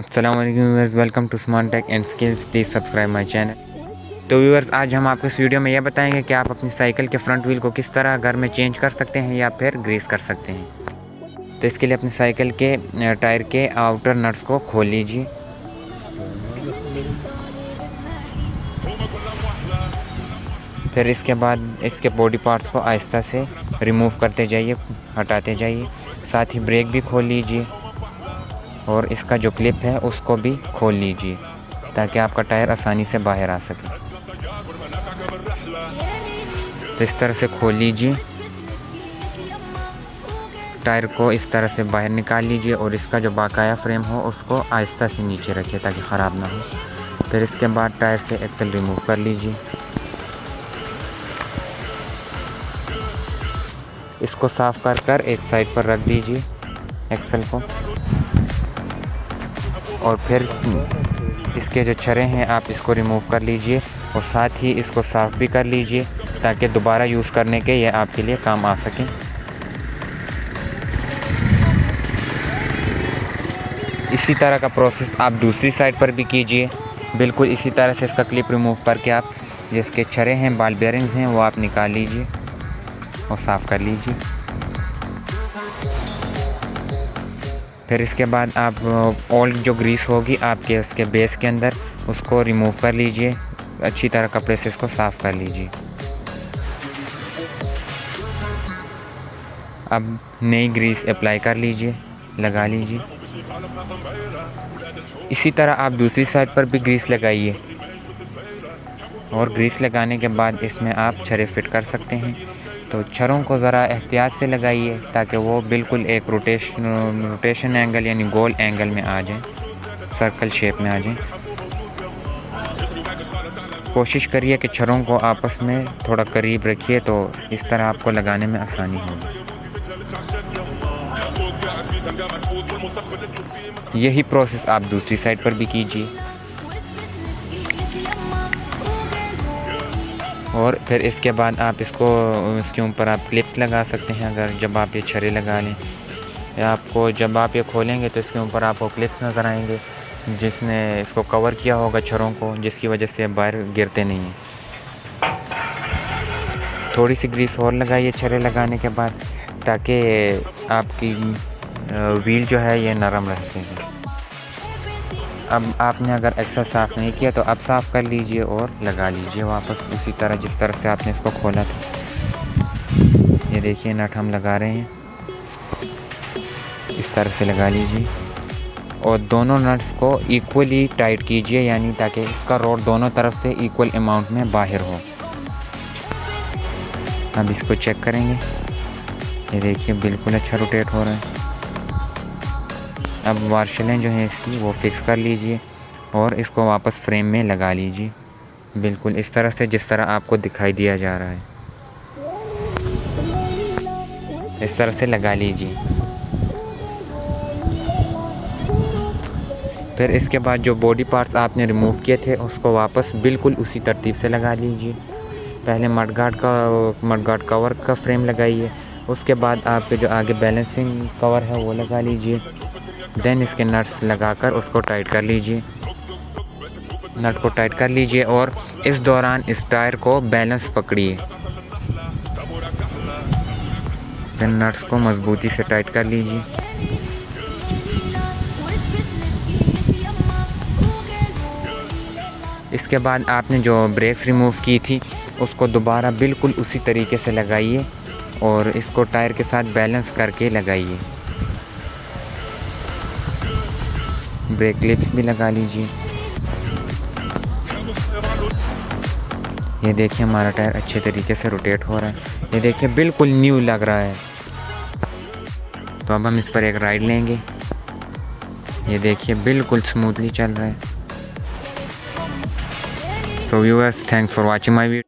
अस्सलाम वालेकुम viewers, welcome to smart tech and skills. Please subscribe my channel. तो viewers, आज हम आपको इस वीडियो में यह बताएंगे कि आप अपनी साइकिल के फ्रंट व्हील को किस तरह घर में चेंज कर सकते हैं या फिर ग्रीस कर सकते हैं। तो इसके लिए अपनी साइकिल के टायर के आउटर नट्स को खोल लीजिए। फिर इसके बाद इसके बॉडी पार्ट्स को आहिस्ता से रिमूव करते जाइए, हटाते जाइए। साथ ही ब्रेक भी खोल लीजिए और इसका जो क्लिप है उसको भी खोल लीजिए ताकि आपका टायर आसानी से बाहर आ सके। तो इस तरह से खोल लीजिए, टायर को इस तरह से बाहर निकाल लीजिए और इसका जो बाकाया फ्रेम हो उसको आहिस्ता से नीचे रखिए ताकि ख़राब ना हो। फिर इसके बाद टायर से एक्सल रिमूव कर लीजिए। इसको साफ़ कर एक साइड पर रख दीजिए एक्सल को, और फिर इसके जो छर्रे हैं आप इसको रिमूव कर लीजिए और साथ ही इसको साफ़ भी कर लीजिए ताकि दोबारा यूज़ करने के ये आपके लिए काम आ सकें। इसी तरह का प्रोसेस आप दूसरी साइड पर भी कीजिए। बिल्कुल इसी तरह से इसका क्लिप रिमूव करके आप जिसके छर्रे हैं, बॉल बेयरिंग्स हैं, वो आप निकाल लीजिए और साफ़ कर लीजिए। फिर इसके बाद आप ओल्ड जो ग्रीस होगी आपके उसके बेस के अंदर, उसको रिमूव कर लीजिए। अच्छी तरह कपड़े से इसको साफ़ कर लीजिए। अब नई ग्रीस अप्लाई कर लीजिए, लगा लीजिए। इसी तरह आप दूसरी साइड पर भी ग्रीस लगाइए और ग्रीस लगाने के बाद इसमें आप छर्रे फिट कर सकते हैं। तो छर्रों को ज़रा एहतियात से लगाइए ताकि वो बिल्कुल एक रोटेशन एंगल यानी गोल एंगल में आ जाए, सर्कल शेप में आ जाए। कोशिश करिए कि छर्रों को आपस में थोड़ा करीब रखिए, तो इस तरह आपको लगाने में आसानी होगी। यही प्रोसेस आप दूसरी साइड पर भी कीजिए और फिर इसके बाद आप इसके ऊपर आप क्लिप्स लगा सकते हैं। अगर जब आप ये छर्रे लगा लें या आपको जब आप ये खोलेंगे तो इसके ऊपर आपको क्लिप्स नज़र आएंगे जिसने इसको कवर किया होगा छर्रों को, जिसकी वजह से बाहर गिरते नहीं हैं। थोड़ी सी ग्रीस और लगाइए छर्रे लगाने के बाद ताकि आपकी व्हील जो है ये नरम रह सके। अब आपने अगर एक्स्ट्रा साफ़ नहीं किया तो अब साफ़ कर लीजिए और लगा लीजिए वापस उसी तरह जिस तरह से आपने इसको खोला था। ये देखिए नट हम लगा रहे हैं, इस तरह से लगा लीजिए और दोनों नट्स को इक्वली टाइट कीजिए, यानी ताकि इसका रोड दोनों तरफ से इक्वल अमाउंट में बाहर हो। अब इसको चेक करेंगे, ये देखिए बिल्कुल अच्छा रोटेट हो रहा है। अब वार्शलें जो हैं इसकी वो फिक्स कर लीजिए और इसको वापस फ्रेम में लगा लीजिए, बिल्कुल इस तरह से जिस तरह आपको दिखाई दिया जा रहा है। इस तरह से लगा लीजिए। फिर इसके बाद जो बॉडी पार्ट्स आपने रिमूव किए थे उसको वापस बिल्कुल उसी तरतीब से लगा लीजिए। पहले मडगार्ड कवर का फ्रेम लगाइए, उसके बाद आपके जो आगे बैलेंसिंग कवर है वो लगा लीजिए। देन इसके नट्स लगाकर उसको टाइट कर लीजिए, नट को टाइट कर लीजिए और इस दौरान इस टायर को बैलेंस पकड़िए। फिर नट्स को मजबूती से टाइट कर लीजिए। इसके बाद आपने जो ब्रेक्स रिमूव की थी उसको दोबारा बिल्कुल उसी तरीके से लगाइए और इसको टायर के साथ बैलेंस करके लगाइए। ब्रेक क्लिप्स भी लगा लीजिए। ये देखिए हमारा टायर अच्छे तरीके से रोटेट हो रहा है, ये देखिए बिल्कुल न्यू लग रहा है। तो अब हम इस पर एक राइड लेंगे, ये देखिए बिल्कुल स्मूथली चल रहा है। So viewers, thanks for watching my video.